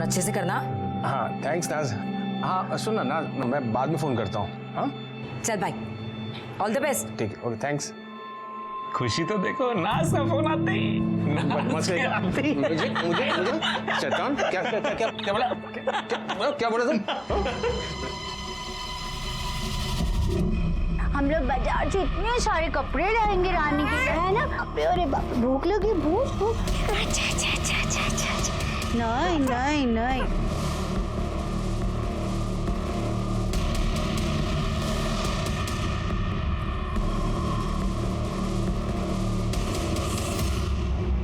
और अच्छे से करना। हाँ थैंक्स नाज। हाँ सुन ना नाज, मैं बाद में फोन करता हूँ। हाँ चल बाय, ऑल द बेस्ट। ठीक है, ओके थैंक्स। खुशी तो देखो, नाज का फोन आते ही मुझे शैतान क्या क्या क्या क्या क्या बोला, क्या बोला तुम? हम लोग बाजार से इतने सारे कपड़े लाएंगे रानी के लिए, है ना? अरे बाप, भूख लगी, भूख भूख। अच्छा अच्छा अच्छा अच्छा अच्छा। नहीं नहीं नहीं,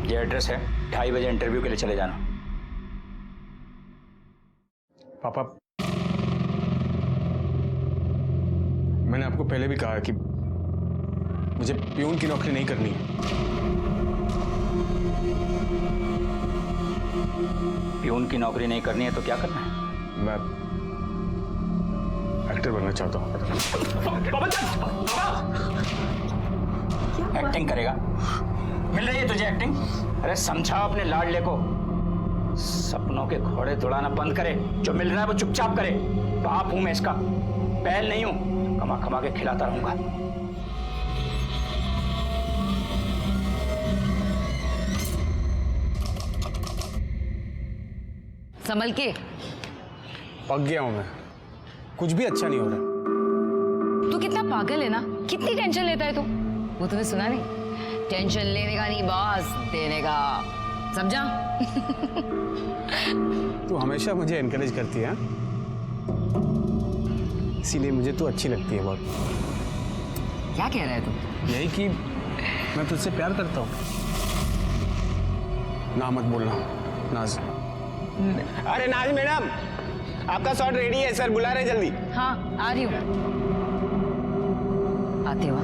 ये एड्रेस है, 2:30 बजे इंटरव्यू के लिए चले जाना। पापा मैंने आपको पहले भी कहा कि मुझे प्यून की नौकरी नहीं करनी है। प्यून की नौकरी नहीं करनी है तो क्या करना है? मैं एक्टर बनना चाहता हूँ। एक्टिंग करेगा? मिल रही है तुझे एक्टिंग? अरे समझा अपने लाडले को, सपनों के घोड़े दौड़ाना बंद करे। जो मिल रहा है वो चुपचाप करे। बाप हूं मैं इसका, बैल नहीं हूं। कमा कमा के खिलाता रहूंगा। संभल के। पक गया हूं मैं, कुछ भी अच्छा नहीं हो रहा। तू कितना पागल है ना, कितनी टेंशन लेता है तू। वो तुम्हें सुना नहीं? टेंशन लेने का नहीं बॉस, देने का, समझा? तू हमेशा मुझे एनकरेज करती है, इसीलिए मुझे तू अच्छी लगती है बहुत। क्या कह रहा है तू? यही कि मैं तुझसे प्यार करता हूँ। ना मत बोलना नाज। अरे नाज मैडम, आपका शॉट रेडी है, सर बुला रहे जल्दी। हाँ आ रही हूँ, आती हूँ।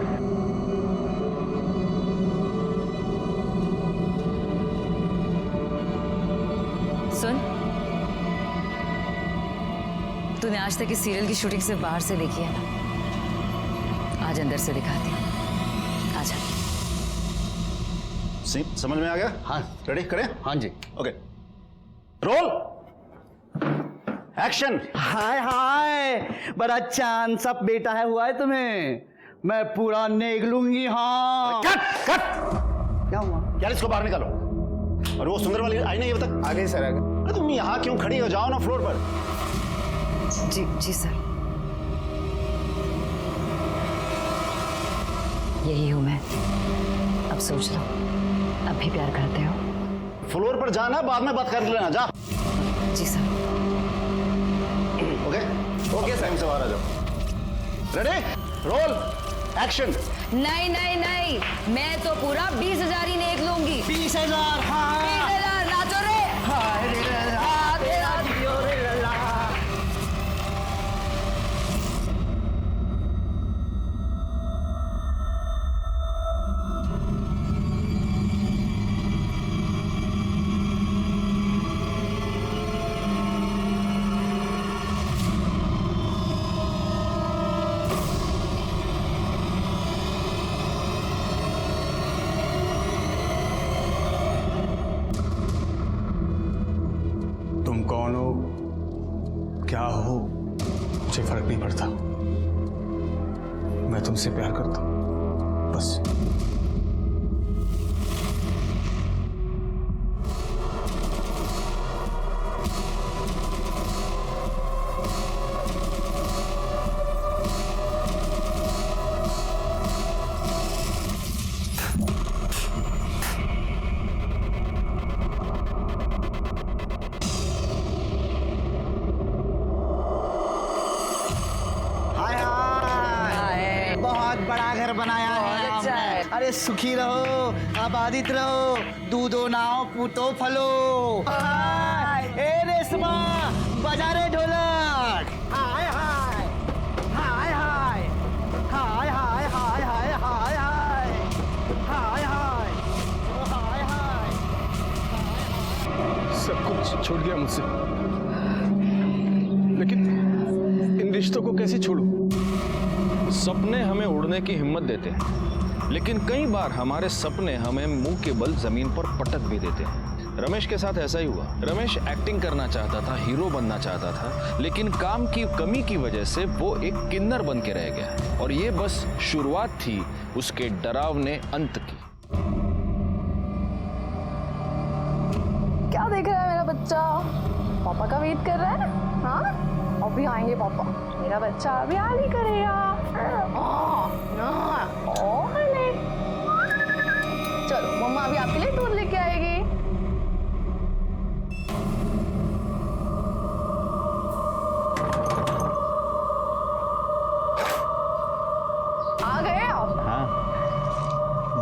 सुन, तूने आज तक इस सीरियल की शूटिंग सिर्फ बाहर से देखी है ना? आज अंदर से दिखाती हूँ, आजा। समझ में आ गया? हाँ रेडी करें? हाँ जी। Okay roll action. हाय हाय, बड़ा चांद सा बेटा है हुआ है तुम्हें, मैं पूरा नेग लूंगी। हाँ कट कट। क्या हुआ? यार इसको बाहर निकालो। और वो सुंदर वाली आई नहीं अभी तक? आ गई सर, आ गई। अरे तुम यहाँ क्यों खड़ी हो? जाओ ना फ्लोर पर। जी जी सर, यही हूँ मैं। अब सोच लो, अब भी प्यार करते हो? फ्लोर पर जाना, बाद में बात कर लेना। जा। जी सर। ओके ओके टाइम से बाहर आ जाओ। Ready roll action. नहीं नहीं नहीं, मैं तो पूरा 20,000 ही नेक लूंगी। 20,000। हाँ 20,000 नाचो रे। हाय रे लला, तेरा दियो रे लला। तुम कौन हो, क्या हो, मुझे फर्क नहीं पड़ता। मैं तुमसे प्यार करता हूं, बस। हाय हाय, बहुत बड़ा घर बनाया है अच्छा है। हमने। अरे सुखी रहो, आबादित रहो, दूधो नाव पूतो फलो। हाय ए रेशमा, बजा रे ढोलक। हाय हाय हाय हाय हाय हाय हाय हाय हाय हाय हाय हाय हाय हाय। सब कुछ छूट गया मुझसे, लेकिन इन रिश्तों को कैसे छोड़ूं? सपने हमें उड़ने की हिम्मत देते हैं, लेकिन कई बार हमारे सपने हमें मुंह के बल जमीन पर पटक भी देते हैं। रमेश के साथ ऐसा ही हुआ। रमेश एक्टिंग करना चाहता था, हीरो बनना चाहता था, लेकिन काम की कमी की वजह से वो एक किन्नर बन के रह गया। और ये बस शुरुआत थी उसके डरावने अंत की। क्या देख रहा है मेरा बच्चा? पापा का वेट कर रहा है ना? हाँ, अभी आएंगे पापा। मेरा बच्चा अभी आ नहीं करेगा। चलो मम्मा अभी आपके लिए दूध लेके आएगी। आ गए आप? हाँ,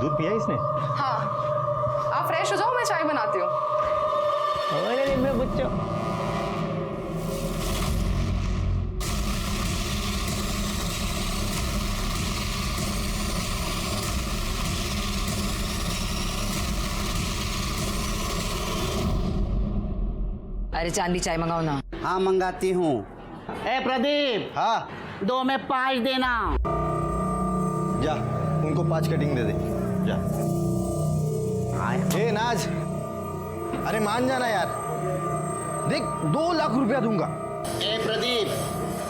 दूध पिया इसने? हाँ, आप फ्रेश हो जाओ, मैं चाय बनाती हूँ। अरे मेरा बच्चा। अरे चांदी चाय मंगाओ ना। हाँ मंगाती हूँ। ए प्रदीप, हाँ 2 में 5 देना। जा, उनको 5 कटिंग दे दे जा। ए नाज, अरे मान जाना यार, देख 2 लाख रुपया दूंगा। ए प्रदीप,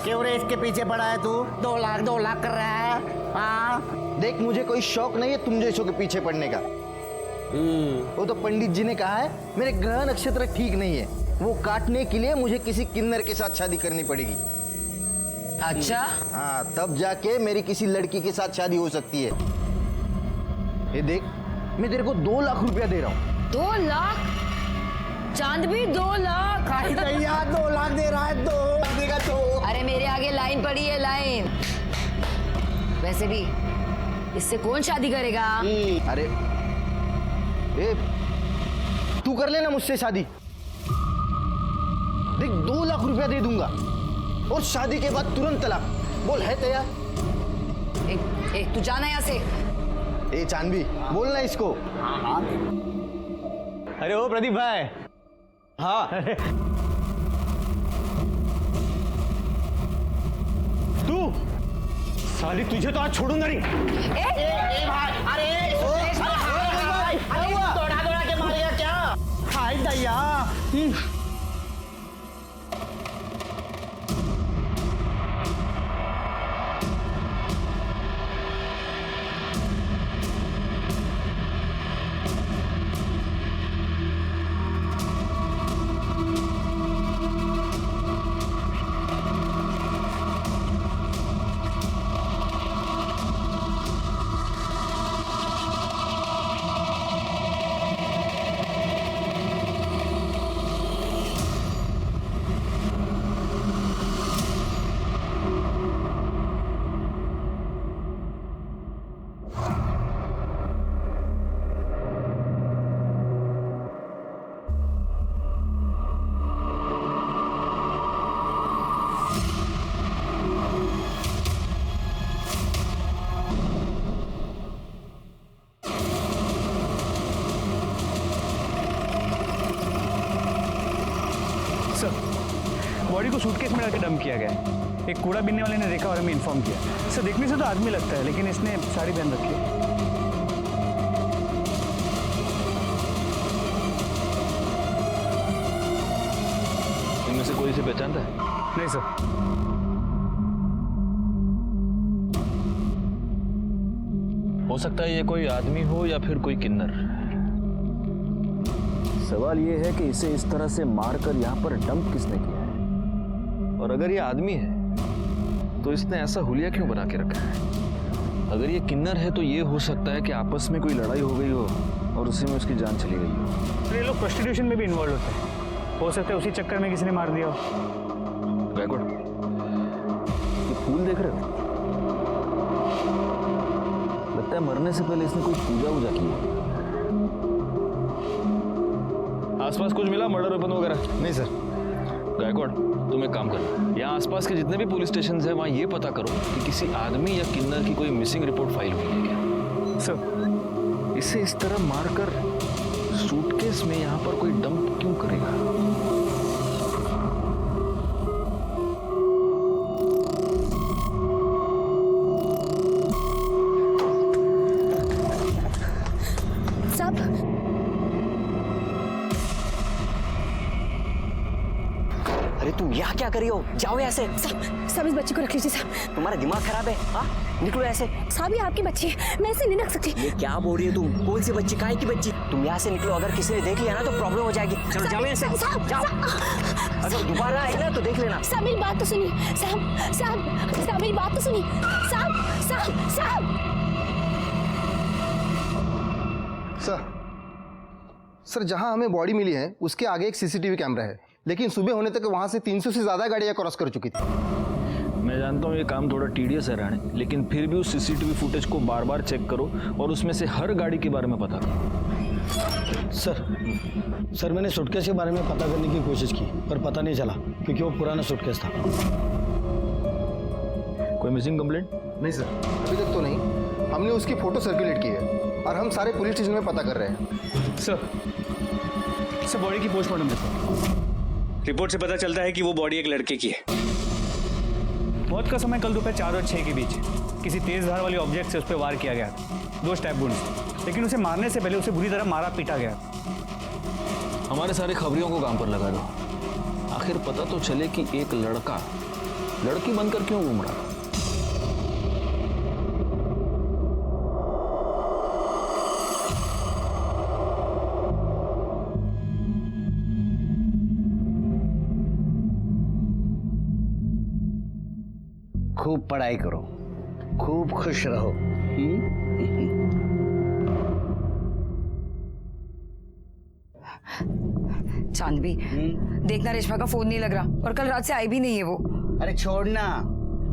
क्यों रे इसके पीछे पड़ा है तू? 2 लाख कर रहा है। हाँ देख मुझे कोई शौक नहीं है तुम जैसों के पीछे पड़ने का। वो तो पंडित जी ने कहा है मेरे ग्रह नक्षत्र ठीक नहीं है, वो काटने के लिए मुझे किसी किन्नर के साथ शादी करनी पड़ेगी। अच्छा, हाँ तब जाके मेरी किसी लड़की के साथ शादी हो सकती है। ये देख मैं तेरे को 2 लाख रुपया दे रहा हूँ। 2 लाख? चांद भी 2 लाख? भैया 2 लाख दे रहा है, 2 देगा तो। अरे मेरे आगे लाइन पड़ी है, लाइन। वैसे भी इससे कौन शादी करेगा? अरे ए, तू कर लेना मुझसे शादी। देख 2 लाख रुपया दे दूंगा और शादी के बाद तुरंत तलाक। बोल है तैयार? एक तू जाना यहाँ से। ए चांदवी बोलना इसको। अरे ओ प्रदीप भाई। हाँ तू साली, तुझे तो आज छोड़ूंगा नहीं। दौड़ा के मारेगा क्या? हाय दैया। बॉडी को सूटकेस में डाल के डंप किया गया है। एक कूड़ा बीनने वाले ने देखा और हमें इन्फॉर्म किया। सर देखने से तो आदमी लगता है, लेकिन इसने साड़ी पहन रखी है। इनमें से कोई इसे पहचानता है? नहीं सर। हो सकता है ये कोई आदमी हो या फिर कोई किन्नर। सवाल ये है कि इसे इस तरह से मारकर यहाँ पर डंप किसने किया है, और अगर ये आदमी है तो इसने ऐसा हुलिया क्यों बना के रखा है। अगर ये किन्नर है तो ये हो सकता है कि आपस में कोई लड़ाई हो गई हो और उसी में उसकी जान चली गई हो। तो ये लोग प्रोस्टिट्यूशन में भी इन्वॉल्व होते हैं, हो सकता है उसी चक्कर में किसी ने मार दिया हो। बैकवर्ड, ये फूल देख रहे हो? लगता है मरने से पहले इसने कोई पूजा वूजा की है। आसपास कुछ मिला, मर्डर वेपन वगैरह? नहीं सर। गायकवाड़, तुम एक काम करो, यहाँ आसपास के जितने भी पुलिस स्टेशन हैं वहाँ ये पता करो कि किसी आदमी या किन्नर की कोई मिसिंग रिपोर्ट फाइल हुई है क्या। सर इसे इस तरह मारकर सूटकेस में यहाँ पर कोई डंप क्यों करेगा? अरे तुम यहाँ क्या कर रही हो? जाओ यहाँ से। साहब इस बच्ची को रख लीजिए साहब। तुम्हारा दिमाग खराब है? हाँ, निकलो ऐसे। साहब ये आपकी बच्ची है, मैं ऐसे नहीं रख सकती। ये क्या बोल रही है तुम? कौन सी बच्ची? काहे की बच्ची? तुम यहाँ से निकलो, अगर किसी ने देख लिया ना तो प्रॉब्लम हो जाएगी। चलो जाओ यहाँ से, जाओ। अगर दोबारा आएगा तो देख लेना। साहब मेरी बात तो सुनिए। साहब मेरी बात तो सुनिए। साहब सर जहां हमें बॉडी मिली है उसके आगे एक सीसीटीवी कैमरा है, लेकिन सुबह होने तक वहां से 300 से ज्यादा गाड़ियां क्रॉस कर चुकी थी। मैं जानता हूँ ये काम थोड़ा टीडियस है राणे, लेकिन फिर भी उस सीसीटीवी फुटेज को बार बार चेक करो और उसमें से हर गाड़ी के बारे में पता करो। सर मैंने सूटकेस के बारे में पता करने की कोशिश की पर पता नहीं चला क्योंकि वो पुराना सूटकेस था। कोई मिसिंग कंप्लेंट? नहीं सर, अभी तक तो नहीं। हमने उसकी फोटो सर्कुलेट की है और हम सारे पुलिस स्टेशन में पता कर रहे हैं। सर बॉडी की पोस्टमार्टम देखो। रिपोर्ट से पता चलता है कि वो बॉडी एक लड़के की है। मौत का समय कल दोपहर 4 और 6 के बीच किसी तेज धार वाले ऑब्जेक्ट से उस पर वार किया गया था। 2 स्टैब वुंड्स, लेकिन उसे मारने से पहले उसे बुरी तरह मारा पीटा गया। हमारे सारे खबरियों को काम पर लगा दो, आखिर पता तो चले कि एक लड़का लड़की बनकर क्यों घूम रहा। खूब पढ़ाई करो, खूब खुश रहो। चांदबी, देखना रेशमा का फोन नहीं लग रहा और कल रात से आई भी नहीं है वो। अरे छोड़ना,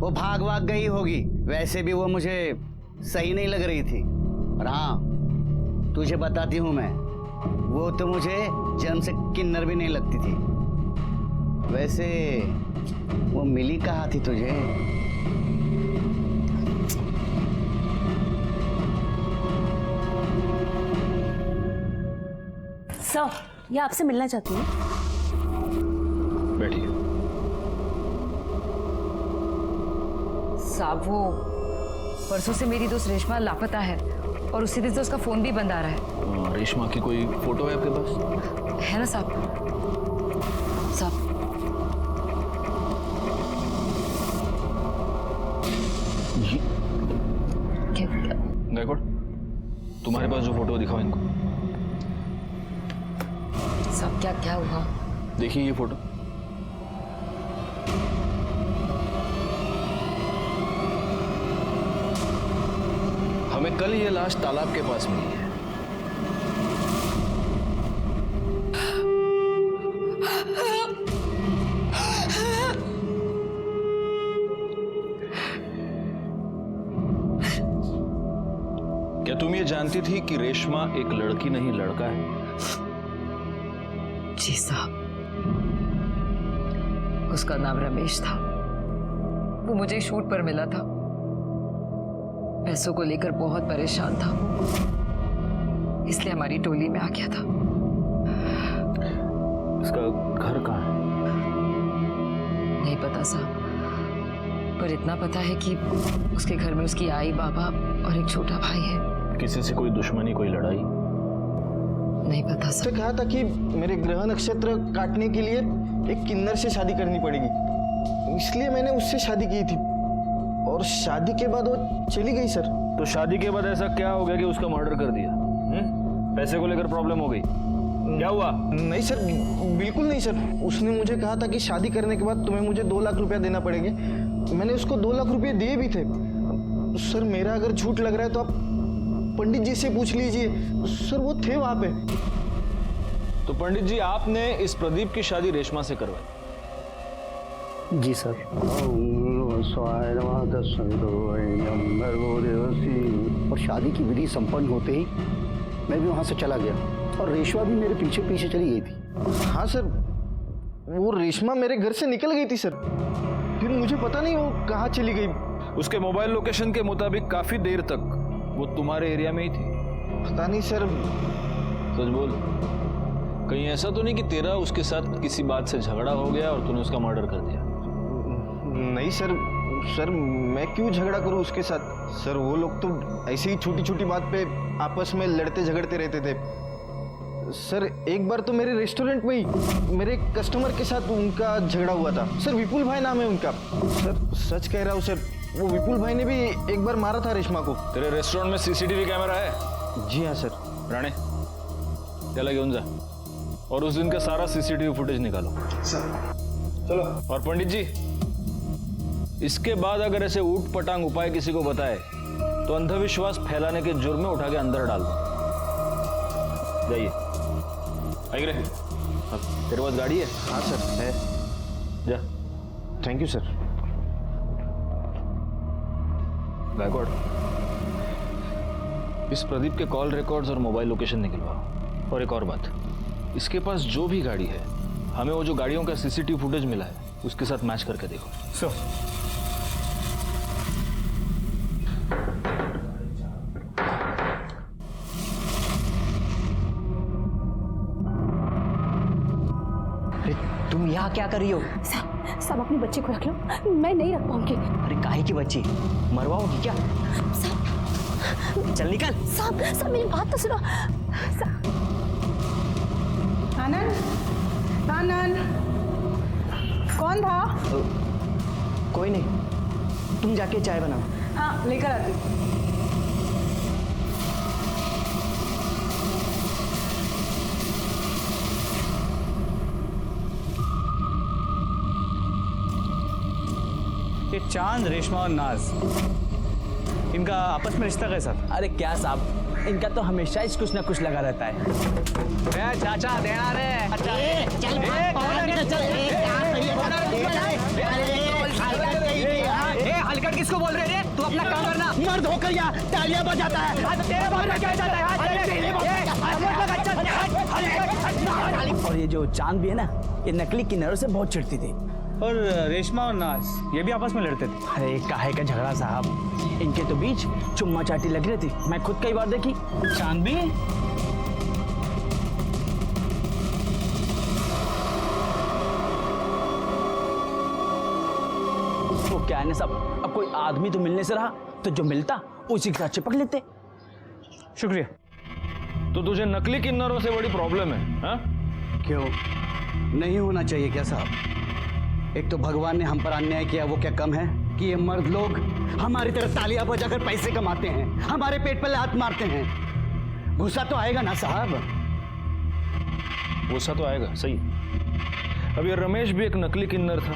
वो भाग गई होगी। वैसे भी वो मुझे सही नहीं लग रही थी। और हाँ, तुझे बताती हूँ मैं, वो तो मुझे जन्म से किन्नर भी नहीं लगती थी। वैसे वो मिली कहाँ थी तुझे? सर ये आपसे मिलना चाहती हूँ। बैठिए। साहब वो परसों से मेरी दोस्त रेशमा लापता है और उसी दिन से उसका फोन भी बंद आ रहा है। रेशमा की कोई फोटो है आपके पास? है ना साहब? गायकवाड़, तुम्हारे पास जो फोटो दिखाओ इनको। सब क्या हुआ? देखिए ये फोटो। हमें कल ये लाश तालाब के पास मिली है। क्या तुम ये जानती थी कि रेशमा एक लड़की नहीं लड़का है? जी साहब, उसका नाम रमेश था। वो मुझे शूट पर मिला था। पैसों को लेकर बहुत परेशान था, इसलिए हमारी टोली में आ गया था। इसका घर कहाँ है? नहीं पता साहब, पर इतना पता है कि उसके घर में उसकी आई, बाबा और एक छोटा भाई है। किसी से कोई दुश्मनी, कोई लड़ाई? नहीं पता सर। कहा था कि मेरे ग्रह नक्षत्र काटने के लिए एक किन्नर से शादी करनी पड़ेगी, इसलिए मैंने उससे शादी की थी और शादी के बाद वो चली गई सर। तो शादी के बाद ऐसा क्या हो गया कि उसका मर्डर कर दिया? पैसे को लेकर प्रॉब्लम हो गई? क्या हुआ? नहीं सर, बिल्कुल नहीं सर। उसने मुझे कहा था कि शादी करने के बाद तुम्हें मुझे 2 लाख रुपया देना पड़ेंगे। मैंने उसको 2 लाख रुपये दिए भी थे। सर मेरा अगर झूठ लग रहा है तो आप पंडित जी से पूछ लीजिए, सर वो थे वहां पे। तो पंडित जी, आपने इस प्रदीप की शादी रेशमा से करवाई? जी सर। और शादी की विधि संपन्न होते ही मैं भी वहां से चला गया और रेशमा भी मेरे पीछे पीछे चली गई थी। हाँ सर, वो रेशमा मेरे घर से निकल गई थी सर, फिर मुझे पता नहीं वो कहाँ चली गई। उसके मोबाइल लोकेशन के मुताबिक काफी देर तक वो तुम्हारे एरिया में ही थी। पता नहीं सर। सच बोल, कहीं ऐसा तो नहीं कि तेरा उसके साथ किसी बात से झगड़ा हो गया और तूने उसका मर्डर कर दिया? नहीं सर, सर मैं क्यों झगड़ा करूं उसके साथ? सर वो लोग तो ऐसे ही छोटी छोटी बात पे आपस में लड़ते झगड़ते रहते थे। सर एक बार तो मेरे रेस्टोरेंट में ही मेरे कस्टमर के साथ उनका झगड़ा हुआ था। सर विपुल भाई नाम है उनका। सर सच कह रहा हूँ सर, वो विपुल भाई ने भी एक बार मारा था रेशमा को। तेरे रेस्टोरेंट में सीसीटीवी कैमरा है? जी हाँ सर। राणे त्याला घेऊन जा और उस दिन का सारा सीसीटीवी फुटेज निकालो। सर चलो। और पंडित जी, इसके बाद अगर ऐसे ऊट पटांग उपाय किसी को बताए तो अंधविश्वास फैलाने के जुर्म में उठा के अंदर डाल दो। जाइए। आई रे, अब तेरे पास गाड़ी है? हाँ सर है। जा। Thank you sir. गायकवाड़, इस प्रदीप के कॉल रिकॉर्ड्स और मोबाइल लोकेशन निकलवाओ। और एक और बात, इसके पास जो भी गाड़ी है, हमें वो जो गाड़ियों का सीसीटीवी फुटेज मिला है उसके साथ मैच करके देखो। सर तुम यहाँ क्या कर रही हो? सब अपने बच्चे को रख लो, मैं नहीं रख पाऊंगी। अरे काहे की बच्ची, मरवाओगी क्या? चल निकल। सब मेरी बात तो सुनो। आनंद, आनंद, कौन था? कोई नहीं, तुम जाके चाय बनाओ। हाँ लेकर आती हूँ। ये चांद, रेशमा और नाज, इनका आपस में रिश्ता कैसा था? अरे क्या साहब, इनका तो हमेशा ही कुछ ना कुछ लगा रहता है। चाचा देना रे। हलकट किसको बोल रहे हैं? तू अपना काम करना। मर्द होकर यहाँ तालियां बजाता है। और ये जो चांद भी है ना, ये नकली किन्नरों से बहुत चिढ़ती थी। और रेशमा और नाज ये भी आपस में लड़ते थे? अरे काहे का झगड़ा साहब, इनके तो बीच चुम्मा चाटी लग रही थी। मैं खुद कई बार देखी। चांद भी? वो क्या है ना साहब, अब कोई आदमी तो मिलने से रहा तो जो मिलता उसी के साथ चिपक लेते। शुक्रिया। तो तुझे नकली किन्नरों से बड़ी प्रॉब्लम है? हाँ? क्यों नहीं होना चाहिए क्या साहब? एक तो भगवान ने हम पर अन्याय किया, वो क्या कम है कि ये मर्द लोग हमारी तरह तालियां बजाकर पैसे कमाते हैं, हमारे पेट पर लात मारते हैं। गुस्सा तो आएगा ना साहब? गुस्सा तो आएगा, सही। अब ये रमेश भी एक नकली किन्नर था,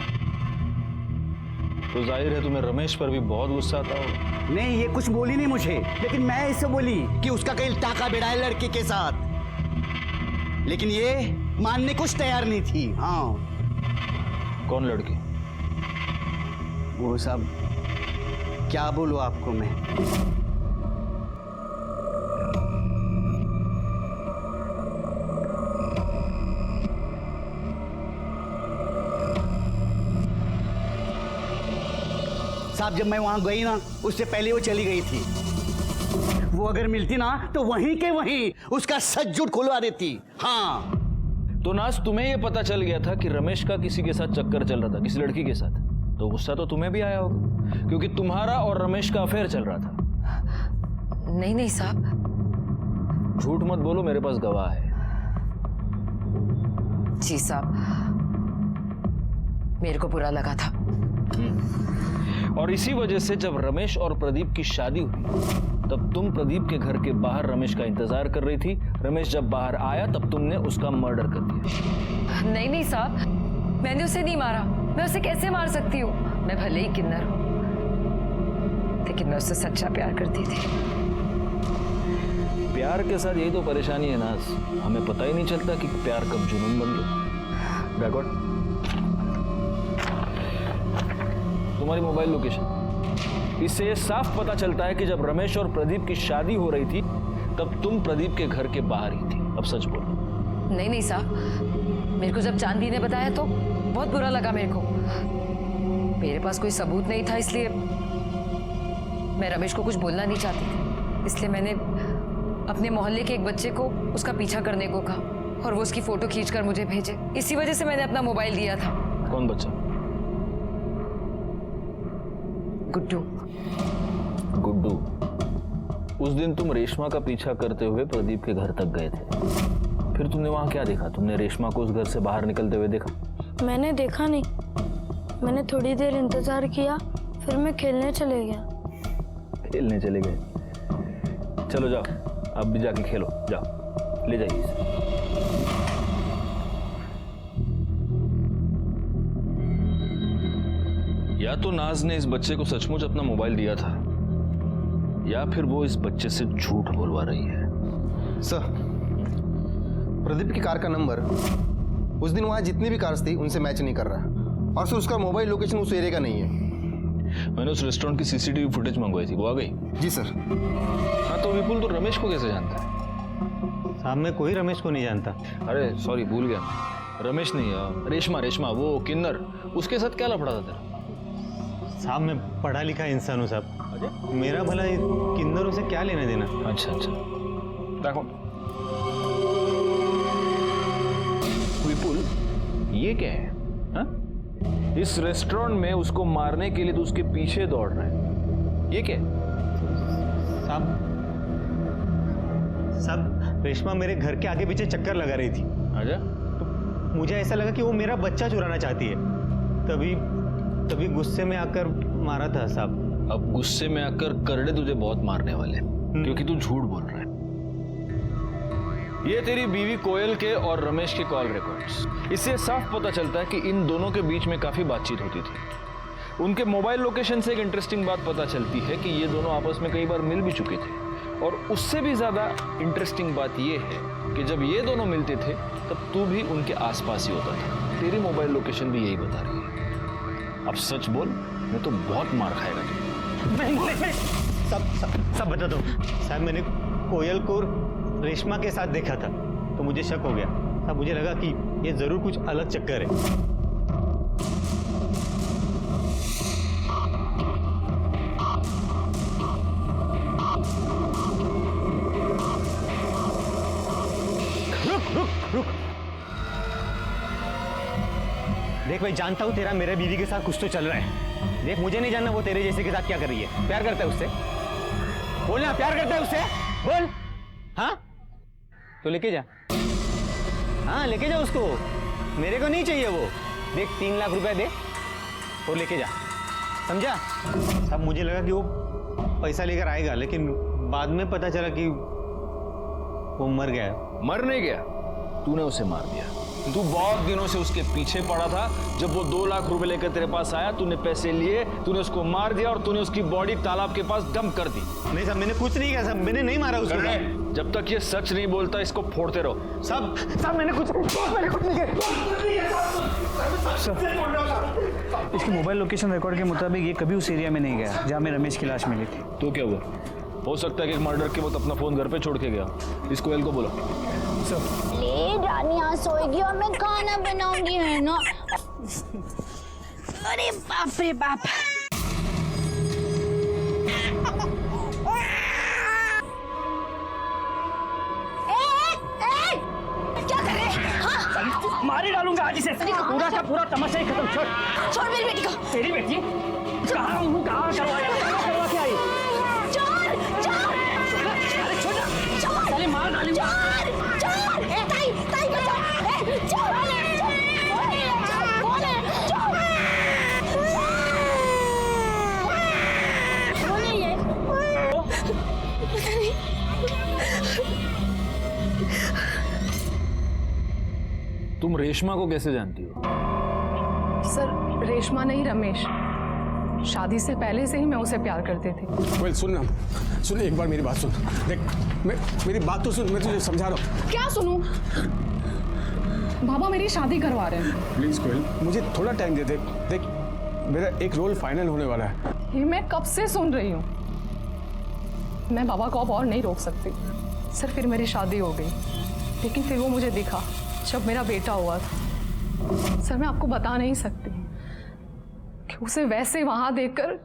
तो जाहिर है तुम्हें रमेश पर भी बहुत गुस्सा आता होगा। नहीं, ये कुछ बोली नहीं मुझे, लेकिन मैं इसे बोली कि उसका कहीं टाका भिड़ा है लड़की के साथ, लेकिन ये मानने कुछ तैयार नहीं थी। हाँ। कौन लड़की? वो सब क्या बोलूं आपको मैं? साहब जब मैं वहां गई ना, उससे पहले वो चली गई थी। वो अगर मिलती ना तो वहीं के वहीं उसका सच झूठ खुलवा देती। हाँ। तो नाज, तुम्हें यह पता चल गया था कि रमेश का किसी के साथ चक्कर चल रहा था, किसी लड़की के साथ, तो गुस्सा तो तुम्हें भी आया होगा, क्योंकि तुम्हारा और रमेश का अफेयर चल रहा था। नहीं नहीं साहब। झूठ मत बोलो, मेरे पास गवाह है। जी साहब, मेरे को बुरा लगा था। और इसी वजह से जब रमेश और प्रदीप की शादी हुई तब तुम प्रदीप के घर के बाहर रमेश का इंतजार कर रही थी। रमेश जब बाहर आया तब तुमने उसका मर्डर कर दिया। नहीं नहीं साहब, मैंने उसे नहीं मारा। मैं उसे कैसे मार सकती हूँ? मैं भले ही किन्नर हूँ, लेकिन मैं उससे सच्चा प्यार करती थी। प्यार के साथ यही तो परेशानी है नाज, हमें पता ही नहीं चलता कि प्यार कब जुनून बन गया। बैकवर्ड, तुम्हारी मोबाइल लोकेशन, इससे ये साफ पता चलता है कि जब रमेश और प्रदीप की शादी हो रही थी तब तुम प्रदीप के घर के बाहर ही थी। अब सच बोलो। नहीं नहीं साहब, मेरे को जब चांदी ने बताया तो बहुत बुरा लगा मेरे को। मेरे पास कोई सबूत नहीं था, इसलिए मैं रमेश को कुछ बोलना नहीं चाहती थी। इसलिए मैंने अपने मोहल्ले के एक बच्चे को उसका पीछा करने को कहा और वो उसकी फोटो खींचकर मुझे भेजे। इसी वजह से मैंने अपना मोबाइल दिया था। कौन बच्चा? गुड्डू। गुड्डू। उस दिन तुम रेशमा का पीछा करते हुए प्रदीप के घर तक गए थे, फिर तुमने वहां क्या देखा? तुमने रेशमा को उस घर से बाहर निकलते हुए देखा? मैंने देखा नहीं, मैंने थोड़ी देर इंतजार किया, फिर मैं खेलने चले गया। खेलने चले गए? चलो जाओ, अब भी जाके खेलो, जाओ, ले जाइए इसे। या तो नाज ने इस बच्चे को सचमुच अपना मोबाइल दिया था, या फिर वो इस बच्चे से झूठ बोलवा रही है। सर, प्रदीप की कार का नंबर उस दिन वहां जितनी भी कार्स थी उनसे मैच नहीं कर रहा, और सर उसका मोबाइल लोकेशन उस एरिया का नहीं है। मैंने उस रेस्टोरेंट की सीसीटीवी फुटेज मंगवाई थी, वो आ गई? जी सर। हाँ, तो विपुल तो रमेश को कैसे जानता है? साहब मैं कोई रमेश को नहीं जानता। अरे सॉरी, भूल गया, रमेश नहीं, रेशमा, वो किन्नर, उसके साथ क्या लफड़ा था तेरा? साहब मैं पढ़ा लिखा इंसान हूँ साहब, मेरा भला किन्नरों से क्या लेना देना। अच्छा, देखो विपुल, ये क्या है? हा? इस रेस्टोरेंट में उसको मारने के लिए तो उसके पीछे दौड़ रहा है, ये क्या है? साहब रेशमा मेरे घर के आगे पीछे चक्कर लगा रही थी। अच्छा, तो मुझे ऐसा लगा कि वो मेरा बच्चा चुराना चाहती है, तभी गुस्से में आकर मारा था साहब। अब गुस्से में आकर करड़े तुझे बहुत मारने वाले, क्योंकि तू झूठ बोल रहा है। ये तेरी बीवी कोयल के और रमेश के कॉल रिकॉर्ड्स, इससे साफ पता चलता है कि इन दोनों के बीच में काफी बातचीत होती थी। उनके मोबाइल लोकेशन से एक इंटरेस्टिंग बात पता चलती है कि ये दोनों आपस में कई बार मिल भी चुके थे, और उससे भी ज्यादा इंटरेस्टिंग बात ये है कि जब ये दोनों मिलते थे तब तू भी उनके आसपास ही होता था। तेरी मोबाइल लोकेशन भी यही बता रही है। अब सच बोल, नहीं तो बहुत मार खाएगा तू। सब बता दो साहब। मैंने कोयल को रेशमा के साथ देखा था तो मुझे शक हो गया साहब, मुझे लगा कि ये जरूर कुछ अलग चक्कर है। रुक। देख भाई, जानता हूं तेरा मेरे बीवी के साथ कुछ तो चल रहा है। देख, मुझे नहीं जानना वो तेरे जैसे के साथ क्या कर रही है। प्यार करता है उससे? बोलना, प्यार करता है उससे? बोल। हाँ तो लेके जा, हाँ लेके जा उसको, मेरे को नहीं चाहिए वो। देख 3 लाख रुपया दे और लेके जा, समझा? अब मुझे लगा कि वो पैसा लेकर आएगा, लेकिन बाद में पता चला कि वो मर गया। मर नहीं गया, तूने उसे मार दिया। तू बहुत दिनों से उसके पीछे पड़ा था। जब वो 2 लाख रुपए लेकर तेरे पास आया, तूने पैसे लिए, तूने उसको मार दिया और तूने उसकी बॉडी तालाब के पास डंप कर दी। नहीं साहब, मैंने कुछ नहीं किया साहब, मैंने नहीं मारा उसको। जब तक ये सच नहीं बोलता, इसको फोड़ते रहो। साहब मैंने कुछ नहीं किया। इसके मोबाइल लोकेशन रिकॉर्ड के मुताबिक ये कभी उस एरिया में नहीं गया जहाँ में रमेश की लाश मिली थी। तो क्या हुआ? हो सकता है कि मर्डर के वक्त अपना फोन घर पे छोड़ के गया। इस कोयल को बोलो। ले रानी आज सोएगी और मैं खाना बनाऊंगी, है ना? अरे बाप रे बाप। क्या कर रहे? हाँ? मार ही डालूंगा आज इसे। पूरा का पूरा तमाशा ही खत्म। छोड़ मेरी बेटी को। तेरी बेटी कहाँ करवा के आई? चल मार डाली। ताई बचाओ। तुम रेशमा को कैसे जानती हो? सर रेशमा नहीं, रमेश। शादी से पहले से ही मैं उसे प्यार करती थी। कोयल सुन एक बार मेरी बात सुन। देख मेरी बात तो सुन, मैं तुझे समझा रहा हूँ। क्या सुनूं? बाबा मेरी शादी करवा रहे हैं। प्लीज कोयल, मुझे थोड़ा टाइम दे। देख मेरा एक रोल फाइनल होने वाला है। ये मैं कब से सुन रही हूँ। मैं बाबा को अब और नहीं रोक सकती। सर फिर मेरी शादी हो गई, लेकिन फिर वो मुझे दिखा जब मेरा बेटा हुआ था। सर मैं आपको बता नहीं सकती कि उसे वैसे वहां देखकर